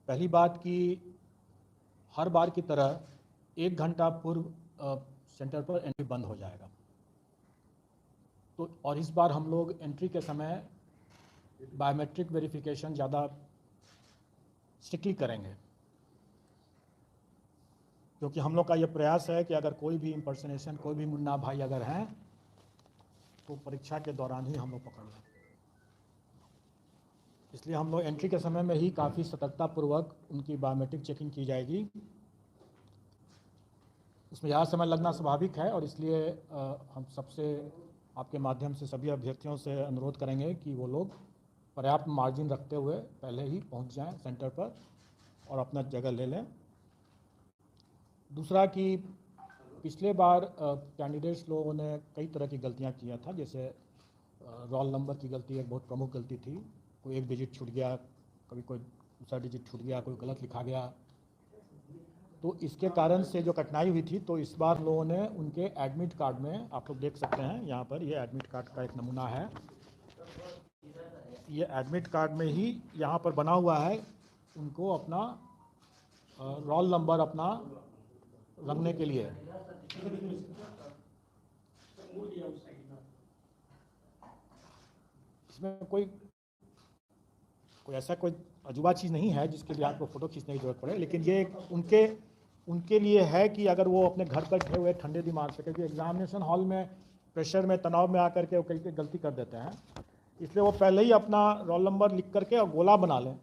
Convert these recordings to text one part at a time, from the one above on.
पहली बात कि हर बार की तरह 1 घंटा पूर्व सेंटर पर एंट्री बंद हो जाएगा। तो और इस बार हम लोग एंट्री के समय बायोमेट्रिक वेरिफिकेशन ज़्यादा स्ट्रिक्टली करेंगे, क्योंकि हम लोग का ये प्रयास है कि अगर कोई भी इम्पर्सनेशन, कोई भी मुन्ना भाई अगर हैं तो परीक्षा के दौरान ही हम लोग पकड़ लें। इसलिए हम लोग एंट्री के समय में ही काफ़ी सतर्कतापूर्वक उनकी बायोमेट्रिक चेकिंग की जाएगी। उसमें ज़्यादा समय लगना स्वाभाविक है और इसलिए हम सबसे आपके माध्यम से सभी अभ्यर्थियों से अनुरोध करेंगे कि वो लोग पर्याप्त मार्जिन रखते हुए पहले ही पहुंच जाएं सेंटर पर और अपना जगह ले लें। दूसरा कि पिछले बार कैंडिडेट्स लोगों ने कई तरह की गलतियां किया था, जैसे रोल नंबर की गलती एक बहुत प्रमुख गलती थी। कोई एक डिजिट छूट गया, कभी कोई दूसरा डिजिट छूट गया, कोई गलत लिखा गया। तो इसके कारण से जो कठिनाई हुई थी, तो इस बार लोगों ने उनके एडमिट कार्ड में, आप लोग देख सकते हैं यहाँ पर, ये एडमिट कार्ड का एक नमूना है। ये एडमिट कार्ड में ही यहाँ पर बना हुआ है उनको अपना रोल नंबर अपना रखने के लिए। इसमें कोई ऐसा कोई अजूबा चीज़ नहीं है जिसके लिए आपको फ़ोटो खींचने की जरूरत पड़े, लेकिन ये उनके लिए है कि अगर वो अपने घर पर बैठे हुए ठंडे दिमाग से, क्योंकि एग्जामिनेशन हॉल में प्रेशर में, तनाव में आकर के वो कई गलती कर देते हैं, इसलिए वो पहले ही अपना रोल नंबर लिख करके और गोला बना लें,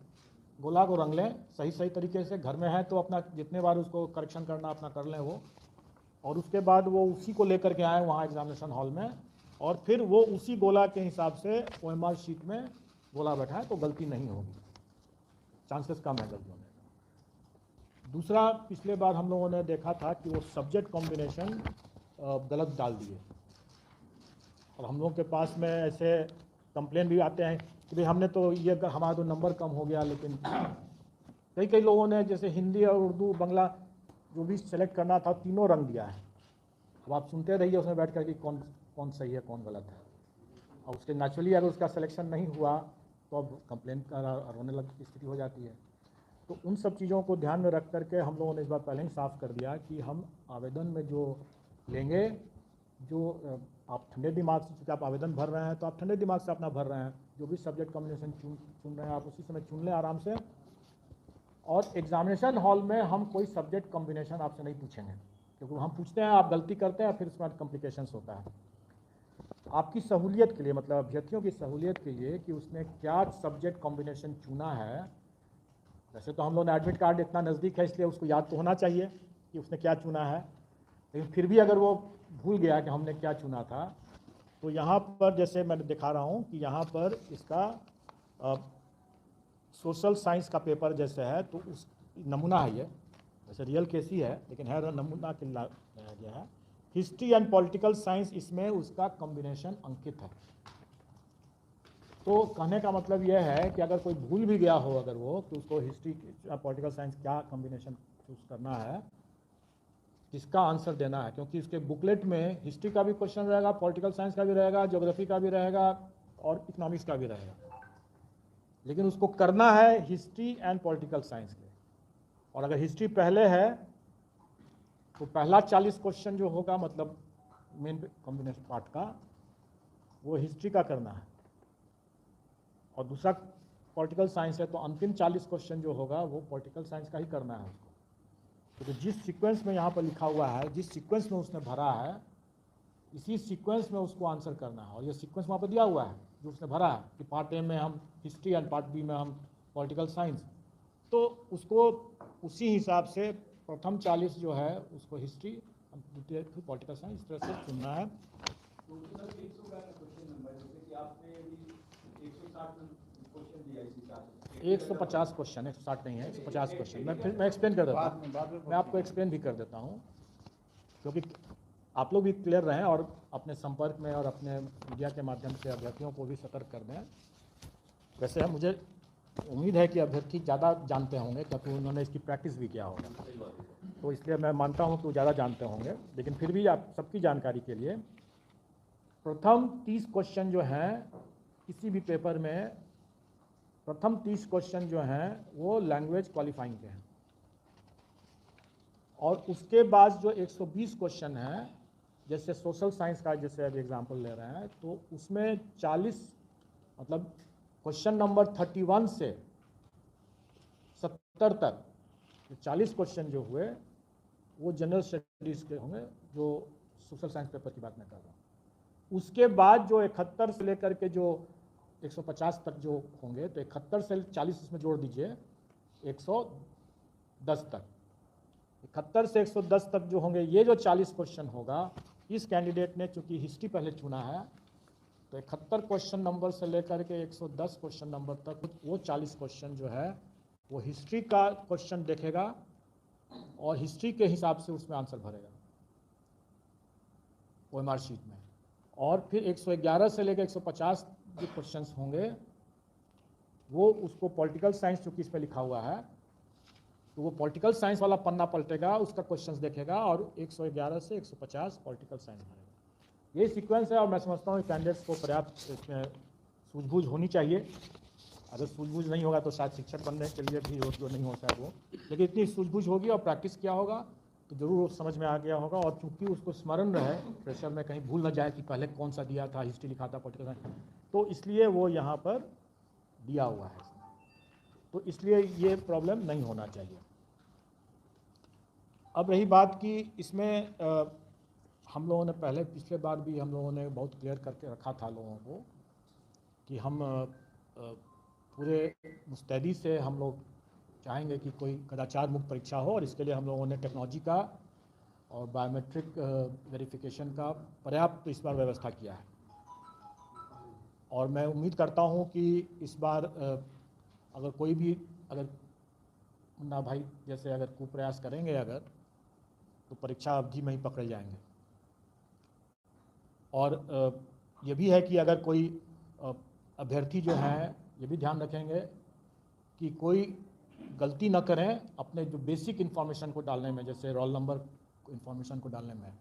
गोला को रंग लें सही तरीके से। घर में है तो अपना जितने बार उसको करेक्शन करना अपना कर लें वो, और उसके बाद वो उसी को लेकर के आए वहाँ एग्जामिनेशन हॉल में, और फिर वो उसी गोला के हिसाब से OMR शीट में गोला बैठाएं तो गलती नहीं होगी, चांसेस कम है गलती होने का। दूसरा, पिछले बार हम लोगों ने देखा था कि वो सब्जेक्ट कॉम्बिनेशन गलत डाल दिए, और हम लोगों के पास में ऐसे कंप्लेन भी आते हैं कि भाई हमने तो ये, हमारा तो नंबर कम हो गया, लेकिन कई लोगों ने जैसे हिंदी और उर्दू बांग्ला जो भी सेलेक्ट करना था तीनों रंग दिया है। अब आप सुनते रहिए उसमें बैठ कर कि कौन सही है कौन गलत है, और उसके नेचुरली अगर उसका सिलेक्शन नहीं हुआ तो अब कंप्लेन रोने लग की स्थिति हो जाती है। तो उन सब चीज़ों को ध्यान में रख करके हम लोगों ने इस बार पहले ही साफ कर दिया कि हम आवेदन में जो लेंगे, जो आप ठंडे दिमाग से, चूँकि आप आवेदन भर रहे हैं तो आप ठंडे दिमाग से अपना भर रहे हैं, जो भी सब्जेक्ट कॉम्बिनेशन चुन रहे हैं आप उसी समय चुन लें आराम से। और एग्जामिनेशन हॉल में हम कोई सब्जेक्ट कॉम्बिनेशन आपसे नहीं पूछेंगे, क्योंकि हम पूछते हैं आप गलती करते हैं फिर उसके बाद कॉम्प्लिकेशंस होता है। आपकी सहूलियत के लिए, मतलब अभ्यर्थियों की सहूलियत के लिए कि उसने क्या सब्जेक्ट कॉम्बिनेशन चुना है। वैसे तो हम लोग ने एडमिट कार्ड इतना नज़दीक है इसलिए उसको याद तो होना चाहिए कि उसने क्या चुना है, लेकिन फिर भी अगर वो भूल गया कि हमने क्या चुना था, तो यहाँ पर जैसे मैं दिखा रहा हूँ कि यहाँ पर इसका सोशल साइंस का पेपर जैसे है, तो उस नमूना है ये, वैसे रियल केस ही है लेकिन है नमूना के लाया गया है। हिस्ट्री एंड पॉलिटिकल साइंस, इसमें उसका कॉम्बिनेशन अंकित है। तो कहने का मतलब यह है कि अगर कोई भूल भी गया हो अगर वो, कि उसको हिस्ट्री पॉलिटिकल साइंस क्या कॉम्बिनेशन चूज़ करना है, इसका आंसर देना है, क्योंकि इसके बुकलेट में हिस्ट्री का भी क्वेश्चन रहेगा, पॉलिटिकल साइंस का भी रहेगा, ज्योग्राफी का भी रहेगा और इकोनॉमिक्स का भी रहेगा, लेकिन उसको करना है हिस्ट्री एंड पॉलिटिकल साइंस के। और अगर हिस्ट्री पहले है तो पहला 40 क्वेश्चन जो होगा, मतलब मेन कॉम्बिनेशन पार्ट का, वो हिस्ट्री का करना है, और दूसरा पॉलिटिकल साइंस है तो अंतिम 40 क्वेश्चन जो होगा वो पॉलिटिकल साइंस का ही करना है उसको। तो जिस सीक्वेंस में यहाँ पर लिखा हुआ है, जिस सीक्वेंस में उसने भरा है, इसी सीक्वेंस में उसको आंसर करना है, और ये सीक्वेंस वहाँ पर दिया हुआ है जो उसने भरा है कि पार्ट ए में हम हिस्ट्री एंड पार्ट बी में हम पॉलिटिकल साइंस, तो उसको उसी हिसाब से प्रथम 40 जो है उसको हिस्ट्री, द्वितीय पॉलिटिकल साइंस, इस तरह से चुनना है। तो सर 100 का क्वेश्चन नंबर, जैसे कि आपने अभी 160 क्वेश्चन दिया इस हिसाब से 150 क्वेश्चन, 160 नहीं है, 150 क्वेश्चन। मैं एक्सप्लेन कर देता हूँ, मैं आपको एक्सप्लेन भी कर देता हूँ, क्योंकि आप लोग भी क्लियर रहें और अपने संपर्क में और अपने मीडिया के माध्यम से अभ्यर्थियों को भी सतर्क कर दें। वैसे मुझे उम्मीद है कि अभ्यर्थी ज़्यादा जानते होंगे क्योंकि उन्होंने इसकी प्रैक्टिस भी किया होगा, तो इसलिए मैं मानता हूँ कि वो ज़्यादा जानते होंगे, लेकिन फिर भी आप सबकी जानकारी के लिए प्रथम 30 क्वेश्चन जो हैं किसी भी पेपर में प्रथम 30 क्वेश्चन जो हैं वो लैंग्वेज क्वालिफाइंग के हैं, और उसके बाद जो 120 क्वेश्चन हैं, जैसे सोशल साइंस का जैसे अभी एग्जांपल ले रहे हैं, तो उसमें 40 मतलब क्वेश्चन नंबर 31 से 70 तक 40 क्वेश्चन जो हुए वो जनरल स्टडीज़ के होंगे, जो सोशल साइंस पेपर की बात मैं कर रहा हूँ। उसके बाद जो 71 से लेकर के जो 150 तक जो होंगे, तो 71 से 40 इसमें जोड़ दीजिए 110 तक, 71 से 110 तक जो होंगे, ये जो 40 क्वेश्चन होगा, इस कैंडिडेट ने चूंकि हिस्ट्री पहले चुना है, तो 71 क्वेश्चन नंबर से लेकर के 110 क्वेश्चन नंबर तक वो 40 क्वेश्चन जो है वो हिस्ट्री का क्वेश्चन देखेगा और हिस्ट्री के हिसाब से उसमें आंसर भरेगा OMR शीट में। और फिर 111 से लेकर 150 जो क्वेश्चंस होंगे वो उसको पॉलिटिकल साइंस, चूँकि इसमें लिखा हुआ है, तो वो पॉलिटिकल साइंस वाला पन्ना पलटेगा, उसका क्वेश्चंस देखेगा और 111 से 150 पॉलिटिकल साइंस भरेगा। ये सीक्वेंस है, और मैं समझता हूँ कैंडिडेट्स को पर्याप्त इसमें सूझबूझ होनी चाहिए। अगर सूझबूझ नहीं होगा तो शायद शिक्षक बनने के लिए भी जो नहीं होता है वो, लेकिन इतनी सूझबूझ होगी और प्रैक्टिस किया होगा तो ज़रूर समझ में आ गया होगा। और चूंकि उसको स्मरण रहे, प्रेशर में कहीं भूल न जाए कि पहले कौन सा दिया था, हिस्ट्री लिखा था, पॉलिटिकल साइंस, तो इसलिए वो यहाँ पर दिया हुआ है। तो इसलिए ये प्रॉब्लम नहीं होना चाहिए। अब रही बात कि इसमें हम लोगों ने पहले पिछले बार भी हम लोगों ने बहुत क्लियर करके रखा था लोगों को कि हम पूरे मुस्तैदी से हम लोग चाहेंगे कि कोई कदाचार मुक्त परीक्षा हो, और इसके लिए हम लोगों ने टेक्नोलॉजी का और बायोमेट्रिक वेरिफिकेशन का पर्याप्त इस बार व्यवस्था किया है। और मैं उम्मीद करता हूं कि इस बार अगर कोई भी मुन्ना भाई जैसे अगर कुप्रयास करेंगे अगर, तो परीक्षा अवधि में ही पकड़े जाएंगे। और ये भी है कि अगर कोई अभ्यर्थी जो हैं ये भी ध्यान रखेंगे कि कोई गलती न करें अपने जो बेसिक इन्फॉर्मेशन को डालने में, जैसे रोल नंबर इन्फॉर्मेशन को डालने में।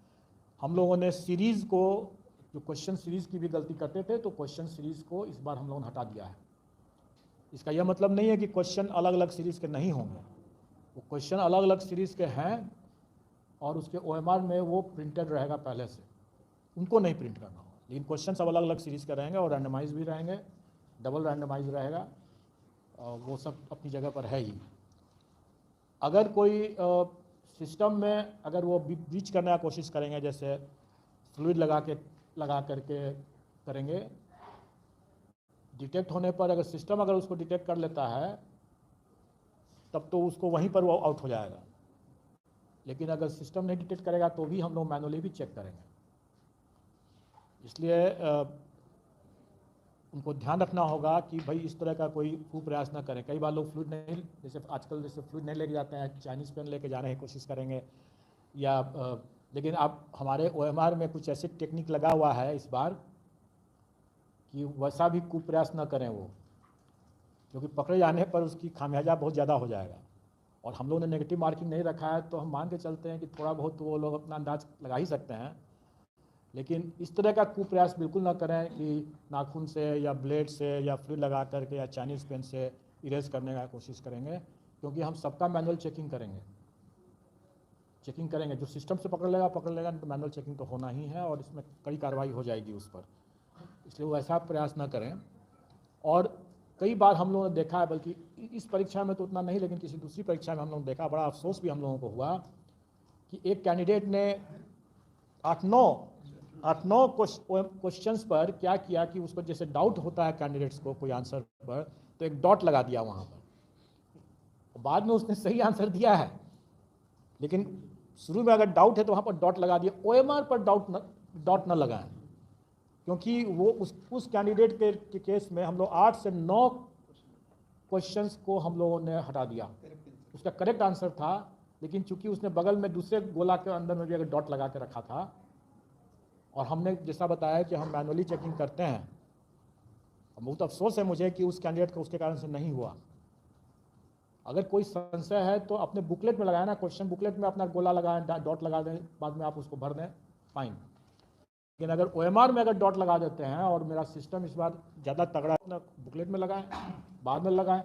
हम लोगों ने सीरीज़ को, जो क्वेश्चन सीरीज़ की भी गलती करते थे, तो क्वेश्चन सीरीज़ को इस बार हम लोगों ने हटा दिया है। इसका यह मतलब नहीं है कि क्वेश्चन अलग अलग सीरीज़ के नहीं होंगे, वो क्वेश्चन अलग अलग सीरीज़ के हैं और उसके OMR में वो प्रिंटेड रहेगा पहले से, उनको नहीं प्रिंट करना होगा, लेकिन क्वेश्चन सब अलग अलग सीरीज़ के रहेंगे और रैंडमाइज भी रहेंगे, डबल रैंडमाइज रहेगा, वो सब अपनी जगह पर है ही। अगर कोई सिस्टम में अगर वो ब्रीच करने का कोशिश करेंगे, जैसे फ्लूइड लगा करके करेंगे, डिटेक्ट होने पर अगर सिस्टम अगर उसको डिटेक्ट कर लेता है तब तो उसको वहीं पर वो आउट हो जाएगा, लेकिन अगर सिस्टम नहीं डिटेक्ट करेगा तो भी हम लोग मैनुअली भी चेक करेंगे। इसलिए उनको ध्यान रखना होगा कि भाई इस तरह का कोई कुप्रयास ना करें। कई बार लोग फ्लूइड नहीं, जैसे आजकल जैसे फ्लूइड नहीं लेके जाते हैं, चाइनीज़ पेन लेके जाने की कोशिश करेंगे, या लेकिन आप हमारे OMR में कुछ ऐसे टेक्निक लगा हुआ है इस बार कि वैसा भी कुप्रयास ना करें वो, क्योंकि पकड़े जाने पर उसकी खामियाजा बहुत ज़्यादा हो जाएगा। और हम लोगों ने नेगेटिव मार्किंग नहीं रखा है, तो हम मान के चलते हैं कि थोड़ा बहुत तो वो लोग अपना अंदाज लगा ही सकते हैं, लेकिन इस तरह का कुप्रयास बिल्कुल ना करें कि नाखून से या ब्लेड से या फ्लूइड लगा करके या चाइनीज़ पेन से इरेज करने का कोशिश करेंगे, क्योंकि हम सबका मैनुअल चेकिंग करेंगे। जो सिस्टम से पकड़ लेगा तो मैनुअल चेकिंग तो होना ही है और इसमें कड़ी कार्रवाई हो जाएगी उस पर, इसलिए वो ऐसा प्रयास ना करें। और कई बार हम लोगों ने देखा है, बल्कि इस परीक्षा में तो उतना नहीं, लेकिन किसी दूसरी परीक्षा में हम लोगों ने देखा, बड़ा अफसोस भी हम लोगों को हुआ कि एक कैंडिडेट ने 8-9 क्वेश्चंस पर क्या किया कि उसको जैसे डाउट होता है कैंडिडेट्स को कोई आंसर पर, तो एक डॉट लगा दिया वहाँ पर। बाद में उसने सही आंसर दिया है, लेकिन शुरू में अगर डाउट है तो वहाँ पर डॉट लगा दिया। OMR पर डॉट न लगाएं, क्योंकि वो उस कैंडिडेट के केस में हम लोग 8 से 9 क्वेश्चंस को हम लोगों ने हटा दिया। उसका करेक्ट आंसर था, लेकिन चूंकि उसने बगल में दूसरे गोला के अंदर में भी अगर डॉट लगा के रखा था, और हमने जैसा बताया कि हम मैनुअली चेकिंग करते हैं, बहुत अफसोस है मुझे कि उस कैंडिडेट को उसके कारण से नहीं हुआ। अगर कोई संशय है तो अपने बुकलेट में लगाए ना, क्वेश्चन बुकलेट में अपना गोला लगाएं, डॉट लगा दें, बाद में आप उसको भर दें, फाइन। लेकिन अगर OMR में अगर डॉट लगा देते हैं, और मेरा सिस्टम इस बार ज़्यादा तगड़ा, अपना बुकलेट में लगाएं, बाद में लगाएं,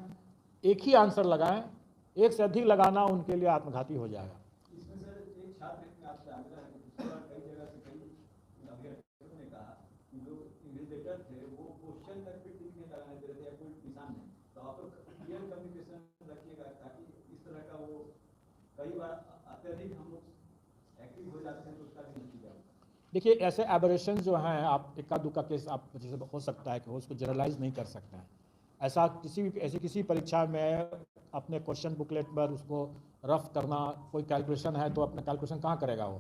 एक ही आंसर लगाएं, एक से अधिक लगाना उनके लिए आत्मघाती हो जाएगा। इसमें सर एक छात्र ने आपसे आग्रह है कि पिछली बार कई जगह से कई अभ्यर्थियों ने कहा कि जो इन्विजिलेटर थे वो क्वेश्चन तक भी टिक नहीं लगाने दे रहे थे या कोई निशान नहीं, तो आप लोग क्लियर कम्युनिकेशन रखिएगा ताकि इस तरह का वो कई बार अत्यधिक हम लोग एक्टिव हो जाते हैं तो उसका भी नतीजा होगा। देखिए ऐसे एबरेशन जो हैं, आप इक्का दुक्का केस आप जैसे हो सकता है कि हो, उसको जनरलाइज नहीं कर सकते हैं। ऐसा किसी परीक्षा में अपने क्वेश्चन बुकलेट पर उसको रफ करना, कोई कैलकुलेशन है तो अपना कैलकुलेशन कहाँ करेगा वो?